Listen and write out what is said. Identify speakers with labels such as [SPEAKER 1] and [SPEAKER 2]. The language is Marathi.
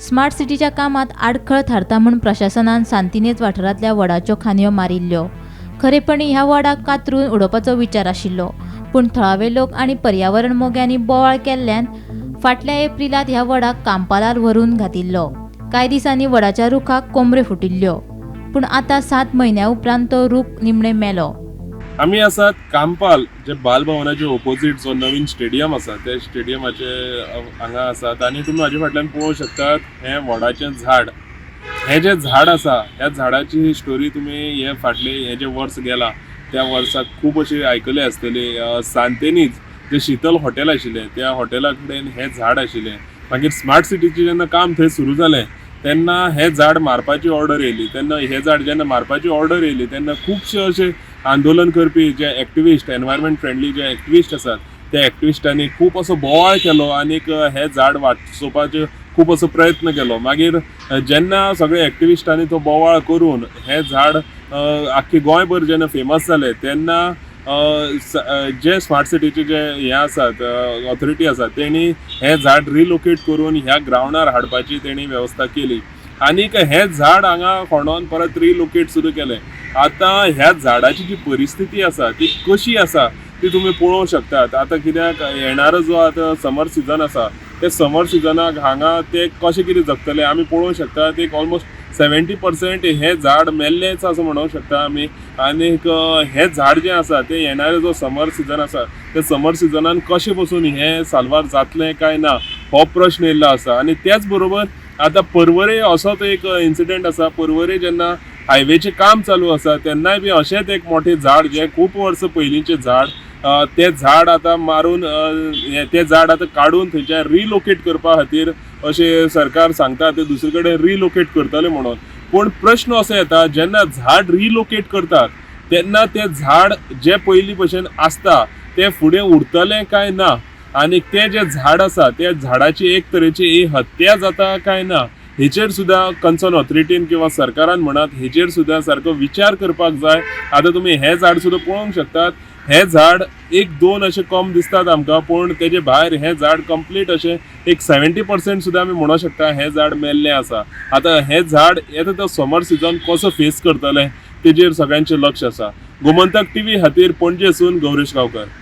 [SPEAKER 1] स्मार्ट सिटीच्या कामात आडखळ थारता म्हूण प्रशासनान सांतिनेज वाठारांतल्या वडाच्यो खांदयो मारिल्ल्यो। खरेपणी ह्या वडाक कातरून उडोवपाचो विचार आशिल्लो, पूण थळावे लोक आनी पर्यावरण मोग्यांनी बोवाळ केल्ल्यान फाटल्या एप्रिलांत ह्या वडाक कांपालार व्हरून घातिल्लो। कांय दिसांनी वडाच्या रुखाक कोंबऱ्यो फुटिल्ल्यो, पूण आतां 7 म्हयन्यां उपरांत तो रूख निमणे मेलो।
[SPEAKER 2] आमी आसात कांपाल, जे बालभवनाचे ओपोजीट जो नवीन स्टेडियम आसा ते स्टेडियमाचे हांगा आसात आनी तुमी म्हाजे फाटल्यान पळोवंक शकतात हें वडाचें झाड। हें जें झाड आसा ह्या झाडाची स्टोरी तुमी हे फाटले हें जें वर्स गेलां त्या वर्साक खूब अशी आयकली आसतली। सांतेनीज जे शीतल हॉटेल आशिल्लें त्या हॉटेला कडेन हें झाड आशिल्लें। मागीर स्मार्ट सिटीचें जेन्ना काम थंय सुरू जालें तेन्ना हें झाड मारपाची ऑर्डर येयली। तेन्ना हें झाड जेन्ना मारपाची ऑर्डर येयली तेन्ना खुबशे अशे आंदोलन करपी जे एक्टिविस्ट, एनवायरमेंट फ्रेंडली जे एक्टिविस्ट आसात त्या एक्टिविस्टांनी खूब असो बोवाळ केलो आनीक हें झाड वाचोवपाचो खूब असो प्रयत्न केलो। मागीर जेन्ना सगळे एक्टिविस्टांनी तो बोवाळ करून हें झाड आख्खे गोंयभर जेन्ना फेमस जालें तेन्ना जे स्मार्ट सिटीचे जे हें आसात ऑथॉरिटी आसा तेणी हें झाड रिलोकेट करून ह्या ग्रावंडार हाडपाची तेणी वेवस्था केली आनीक हें झाड हांगा फोंडोवन परत रिलोकेट सुरू केलें। आतां ह्या झाडाची जी परिस्थिती आसा ती कशी आसा ती तुमी पळोवंक शकतात। आतां कित्याक येणारो जो आतां समर सिजन आसा ते समर सिजनाक हांगा ते कशें कितें जगतले आमी पळोवंक शकतात। एक ऑलमोस्ट 70% हें झाड मेल्लेंच असं म्हणूंक शकता आमी। आनीक हें झाड जें आसा तें येणारो जो समर सिजन आसा त्या समर सिजनान कशें बसून हें साल्वार जातलें काय ना हो प्रश्न येयल्लो आसा। आनी त्याच बरोबर आतां पर्वरे असोच एक इन्सिडेंट आसा। पर्वरे जेन्ना हायवेचें काम चालू आसा तेन्नाय बी अशेंच एक मोठें झाड जें खूब वर्सां पयलींचें झाड तें झाड आतां मारून तें झाड आतां काडून थंयच्यान रिलोकेट करपा खातीर अशें सरकार सांगता ते दुसरे कडेन रिलोकेट करतले म्हणून। पूण प्रश्न असो येता जेन्ना झाड रिलोकेट करतात तेन्ना तें झाड जे पयलीं भशेन आसता तें फुडें उरतलें काय ना आनीक तें जें झाड आसा त्या झाडाची एक तरेची हत्या जाता काय ना हेचेर सुद्दां कन्सर्न ऑथॉरिटीन किंवा सरकारान म्हणत हेचेर सुद्दां सारको विचार करपाक जाय। आतां तुमी हें झाड सुद्दां पळोवंक शकतात। हें झाड 1-2 अशें कम दिसतात आमकां, पूण तेजे भायर हें झाड कंप्लीट अशें एक 70% सुद्दां आमी म्हणूंक शकता हें झाड मेल्लें आसा। आतां हें झाड येता तो समर सिजन कसो फेस करतलें तेजेर सगळ्यांचें लक्ष आसा। गोमंतक टीव्ही खातीर पणजेसून गौरेश गांवकर।